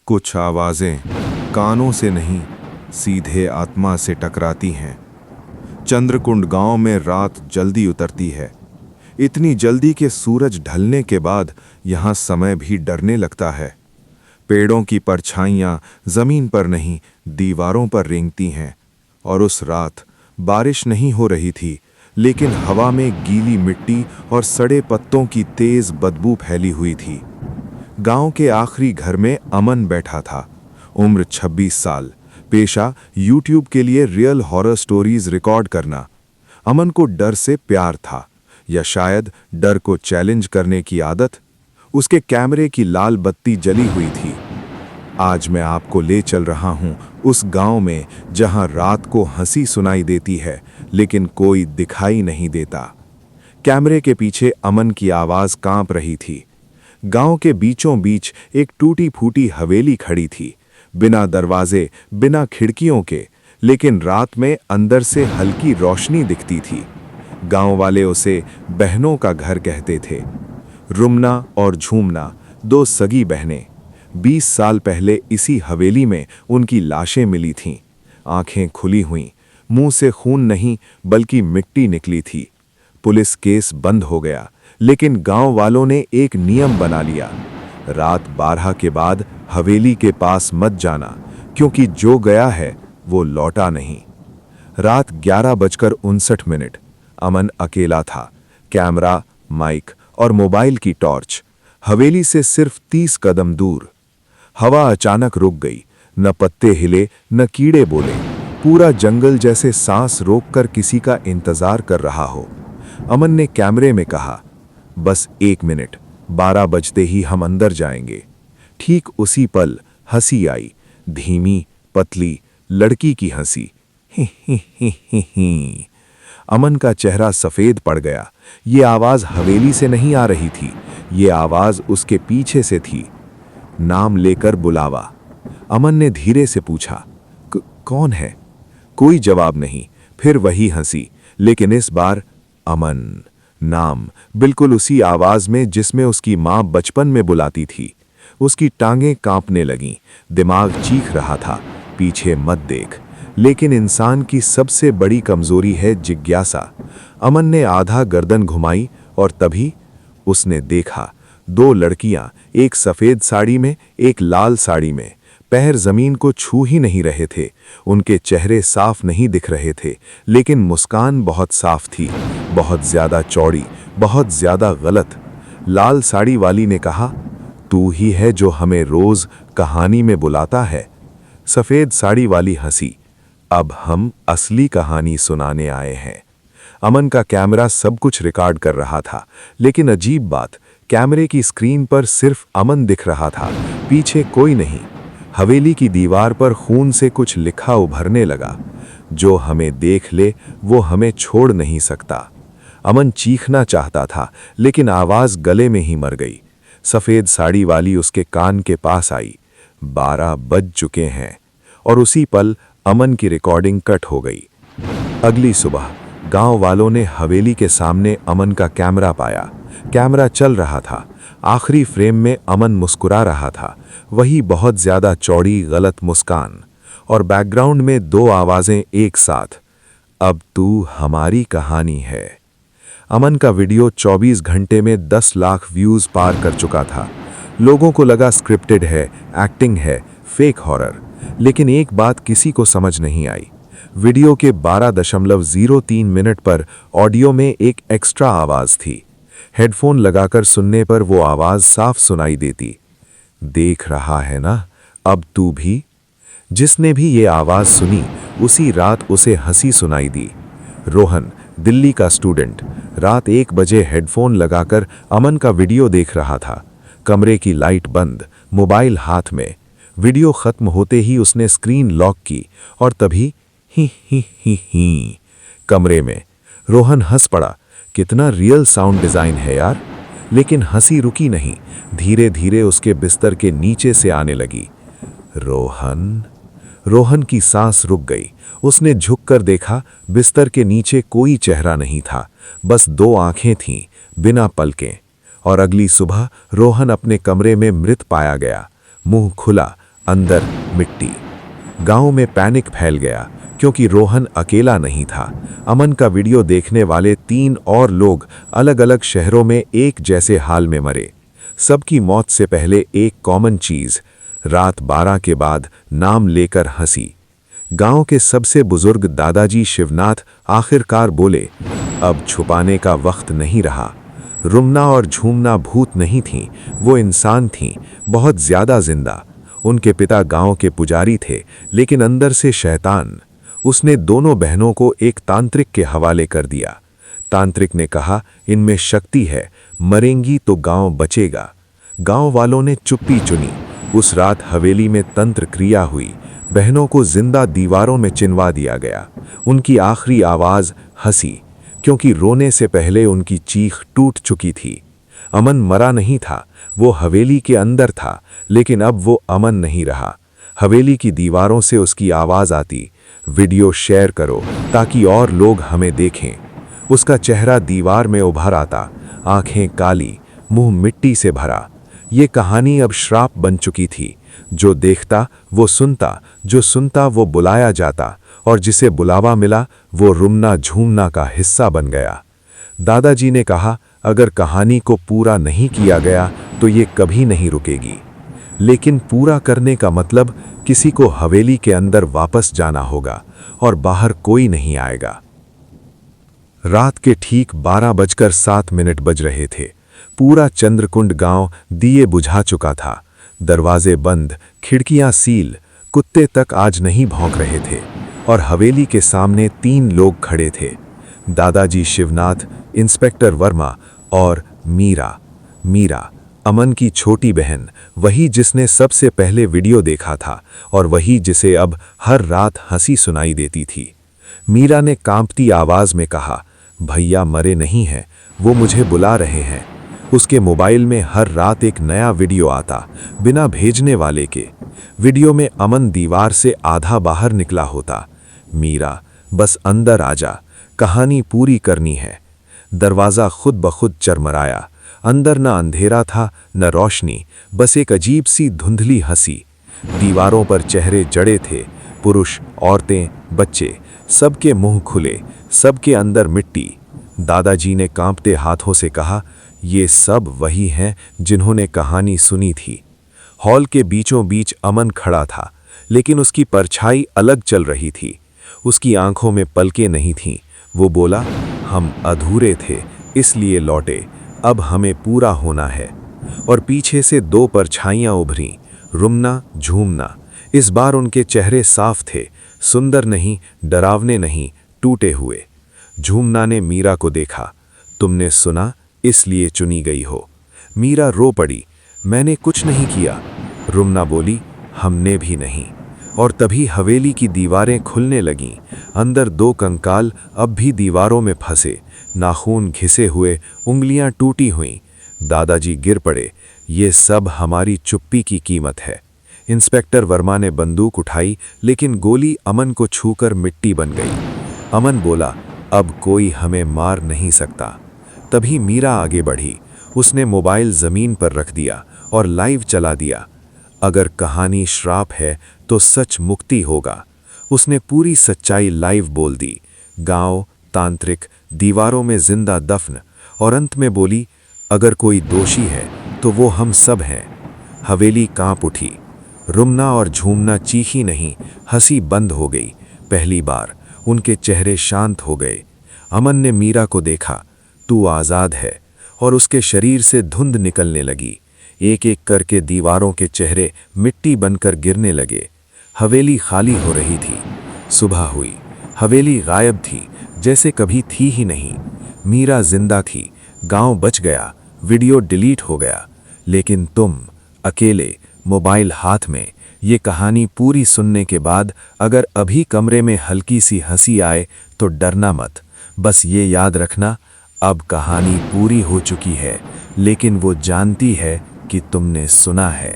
कुछ आवाजें कानों से नहीं, सीधे आत्मा से टकराती हैं। चंद्रकुंड गांव में रात जल्दी उतरती है, इतनी जल्दी कि सूरज ढलने के बाद यहां समय भी डरने लगता है। पेड़ों की परछाइयां जमीन पर नहीं, दीवारों पर रेंगती हैं। और उस रात बारिश नहीं हो रही थी, लेकिन हवा में गीली मिट्टी और सड़े पत्तों की तेज बदबू फैली हुई थी। गांव के आखिरी घर में अमन बैठा था। उम्र 26 साल, पेशा यूट्यूब के लिए रियल हॉरर स्टोरीज रिकॉर्ड करना। अमन को डर से प्यार था, या शायद डर को चैलेंज करने की आदत। उसके कैमरे की लाल बत्ती जली हुई थी। आज मैं आपको ले चल रहा हूं उस गांव में जहां रात को हंसी सुनाई देती है, लेकिन कोई दिखाई नहीं देता। कैमरे के पीछे अमन की आवाज कांप रही थी। गांव के बीचों बीच एक टूटी फूटी हवेली खड़ी थी, बिना दरवाजे, बिना खिड़कियों के, लेकिन रात में अंदर से हल्की रोशनी दिखती थी। गांव वाले उसे बहनों का घर कहते थे। रुमना और झूमना, दो सगी बहनें। 20 साल पहले इसी हवेली में उनकी लाशें मिली थीं। आंखें खुली हुईं, मुंह से खून नहीं बल्कि मिट्टी निकली थी। पुलिस केस बंद हो गया, लेकिन गांव वालों ने एक नियम बना लिया, रात 12 के बाद हवेली के पास मत जाना, क्योंकि जो गया है वो लौटा नहीं। रात 11:59। अमन अकेला था। कैमरा, माइक और मोबाइल की टॉर्च। हवेली से सिर्फ 30 कदम दूर। हवा अचानक रुक गई। न पत्ते हिले, न कीड़े बोले। पूरा जंगल जैसे सांस रोककर किसी का इंतजार कर रहा हो। अमन ने कैमरे में कहा, बस 1 मिनट, 12 बजते ही हम अंदर जाएंगे। ठीक उसी पल हंसी आई, धीमी, पतली, लड़की की हंसी। ही ही ही ही ही। अमन का चेहरा सफेद पड़ गया। ये आवाज हवेली से नहीं आ रही थी, ये आवाज उसके पीछे से थी। नाम लेकर बुलावा। अमन ने धीरे से पूछा, कौन है? कोई जवाब नहीं। फिर वही हंसी, लेकिन इस बार अमन। नाम बिल्कुल उसी आवाज में जिसमें उसकी मां बचपन में बुलाती थी। उसकी टांगें कांपने लगीं, दिमाग चीख रहा था, पीछे मत देख। लेकिन इंसान की सबसे बड़ी कमजोरी है जिज्ञासा। अमन ने आधा गर्दन घुमाई और तभी उसने देखा 2 लड़कियां, एक सफेद साड़ी में, एक लाल साड़ी में। पैर जमीन को छू ही नहीं रहे थे। उनके चेहरे साफ नहीं दिख रहे थे, लेकिन मुस्कान बहुत साफ थी, बहुत ज्यादा चौड़ी, बहुत ज्यादा गलत। लाल साड़ी वाली ने कहा, तू ही है जो हमें रोज कहानी में बुलाता है। सफेद साड़ी वाली हंसी, अब हम असली कहानी सुनाने आए हैं। अमन का कैमरा सब कुछ रिकॉर्ड कर रहा था, लेकिन अजीब बात, कैमरे की स्क्रीन पर सिर्फ अमन दिख रहा था, पीछे कोई नहीं। हवेली की दीवार पर खून से कुछ लिखा उभरने लगा, जो हमें देख ले वो हमें छोड़ नहीं सकता। अमन चीखना चाहता था, लेकिन आवाज गले में ही मर गई। सफेद साड़ी वाली उसके कान के पास आई, 12 बज चुके हैं। और उसी पल अमन की रिकॉर्डिंग कट हो गई। अगली सुबह गांव वालों ने हवेली के सामने अमन का कैमरा पाया। कैमरा चल रहा था। आखिरी फ्रेम में अमन मुस्कुरा रहा था, वही बहुत ज्यादा चौड़ी गलत मुस्कान। और बैकग्राउंड में 2 आवाजें एक साथ, अब तू हमारी कहानी है। अमन का वीडियो 24 घंटे में 10 लाख व्यूज पार कर चुका था। लोगों को लगा स्क्रिप्टेड है, एक्टिंग है, फेक हॉरर। लेकिन एक बात किसी को समझ नहीं आई। वीडियो के 12.03 मिनट पर ऑडियो में एक एक्स्ट्रा आवाज थी। हेडफोन लगाकर सुनने पर वो आवाज साफ सुनाई देती, देख रहा है ना अब तू भी। जिसने भी ये आवाज सुनी, उसी रात उसे हंसी सुनाई दी। रोहन, दिल्ली का स्टूडेंट, रात 1 बजे हेडफोन लगाकर अमन का वीडियो देख रहा था। कमरे की लाइट बंद, मोबाइल हाथ में। वीडियो खत्म होते ही उसने स्क्रीन लॉक की और तभी ही ही ही ही। कमरे में रोहन हंस पड़ा। कितना रियल साउंड डिजाइन है यार। लेकिन हंसी रुकी नहीं, धीरे धीरे उसके बिस्तर के नीचे से आने लगी। रोहन। रोहन की सांस रुक गई। उसने झुककर देखा, बिस्तर के नीचे कोई चेहरा नहीं था, बस 2 आंखें थीं, बिना पलकें। और अगली सुबह रोहन अपने कमरे में मृत पाया गया, मुंह खुला, अंदर मिट्टी। गांव में पैनिक फैल गया क्योंकि रोहन अकेला नहीं था। अमन का वीडियो देखने वाले 3 और लोग अलग अलग शहरों में एक जैसे हाल में मरे। सबकी मौत से पहले एक कॉमन चीज, रात 12 के बाद नाम लेकर हंसी। गांव के सबसे बुजुर्ग दादाजी शिवनाथ आखिरकार बोले, अब छुपाने का वक्त नहीं रहा। रुमना और झूमना भूत नहीं थीं, वो इंसान थीं, बहुत ज्यादा जिंदा। उनके पिता गांव के पुजारी थे, लेकिन अंदर से शैतान। उसने दोनों बहनों को एक तांत्रिक के हवाले कर दिया। तांत्रिक ने कहा, इनमें शक्ति है, मरेंगी तो गांव बचेगा। गांव वालों ने चुप्पी चुनी। उस रात हवेली में तंत्र क्रिया हुई। बहनों को जिंदा दीवारों में चिनवा दिया गया। उनकी आखिरी आवाज हंसी, क्योंकि रोने से पहले उनकी चीख टूट चुकी थी। अमन मरा नहीं था, वो हवेली के अंदर था, लेकिन अब वो अमन नहीं रहा। हवेली की दीवारों से उसकी आवाज आती, वीडियो शेयर करो ताकि और लोग हमें देखें। उसका चेहरा दीवार में उभर आता, आंखें काली, मुंह मिट्टी से भरा। ये कहानी अब श्राप बन चुकी थी। जो देखता वो सुनता, जो सुनता वो बुलाया जाता, और जिसे बुलावा मिला वो रुमना झूमना का हिस्सा बन गया। दादाजी ने कहा, अगर कहानी को पूरा नहीं किया गया तो ये कभी नहीं रुकेगी। लेकिन पूरा करने का मतलब किसी को हवेली के अंदर वापस जाना होगा और बाहर कोई नहीं आएगा। रात के ठीक 12:07 बज रहे थे। पूरा चंद्रकुंड गांव दिए बुझा चुका था। दरवाजे बंद, खिड़कियां सील, कुत्ते तक आज नहीं भौंक रहे थे, और हवेली के सामने 3 लोग खड़े थे, दादाजी शिवनाथ, इंस्पेक्टर वर्मा और मीरा। मीरा, अमन की छोटी बहन, वही जिसने सबसे पहले वीडियो देखा था और वही जिसे अब हर रात हंसी सुनाई देती थी। मीरा ने कांपती आवाज में कहा, भैया मरे नहीं हैं, वो मुझे बुला रहे हैं। उसके मोबाइल में हर रात एक नया वीडियो आता, बिना भेजने वाले के। वीडियो में अमन दीवार से आधा बाहर निकला होता। मीरा, बस अंदर आजा, कहानी पूरी करनी है। दरवाज़ा खुद ब खुद चरमराया। अंदर न अंधेरा था न रोशनी, बस एक अजीब सी धुंधली हंसी। दीवारों पर चेहरे जड़े थे, पुरुष, औरतें, बच्चे, सबके मुंह खुले, सबके अंदर मिट्टी। दादाजी ने कांपते हाथों से कहा, ये सब वही हैं जिन्होंने कहानी सुनी थी। हॉल के बीचों बीच अमन खड़ा था, लेकिन उसकी परछाई अलग चल रही थी। उसकी आंखों में पलकें नहीं थीं। वो बोला, हम अधूरे थे इसलिए लौटे, अब हमें पूरा होना है। और पीछे से 2 परछाइयां उभरीं, रुमना, झूमना। इस बार उनके चेहरे साफ थे, सुंदर नहीं, डरावने नहीं, टूटे हुए। झूमना ने मीरा को देखा, तुमने सुना, इसलिए चुनी गई हो। मीरा रो पड़ी, मैंने कुछ नहीं किया। रुमना बोली, हमने भी नहीं। और तभी हवेली की दीवारें खुलने लगीं। अंदर 2 कंकाल अब भी दीवारों में फंसे, नाखून घिसे हुए, उंगलियां टूटी हुईं। दादाजी गिर पड़े। ये सब हमारी चुप्पी की कीमत है। इंस्पेक्टर वर्मा ने बंदूक उठाई, लेकिन गोली अमन को छूकर मिट्टी बन गई। अमन बोला, अब कोई हमें मार नहीं सकता। तभी मीरा आगे बढ़ी। उसने मोबाइल जमीन पर रख दिया और लाइव चला दिया। अगर कहानी श्राप है तो सच मुक्ति होगा। उसने पूरी सच्चाई लाइव बोल दी। गांव, तांत्रिक, दीवारों में जिंदा दफन, और अंत में बोली, अगर कोई दोषी है तो वो हम सब हैं। हवेली कांप उठी। रुमना और झूमना चीखी नहीं, हंसी बंद हो गई। पहली बार उनके चेहरे शांत हो गए। अमन ने मीरा को देखा, तू आज़ाद है, और उसके शरीर से धुंध निकलने लगी। एक एक करके दीवारों के चेहरे मिट्टी बनकर गिरने लगे। हवेली खाली हो रही थी। सुबह हुई। हवेली गायब थी, जैसे कभी थी ही नहीं। मीरा जिंदा थी, गांव बच गया, वीडियो डिलीट हो गया। लेकिन तुम, अकेले, मोबाइल हाथ में, ये कहानी पूरी सुनने के बाद अगर अभी कमरे में हल्की सी हंसी आए तो डरना मत। बस ये याद रखना, अब कहानी पूरी हो चुकी है, लेकिन वो जानती है कि तुमने सुना है।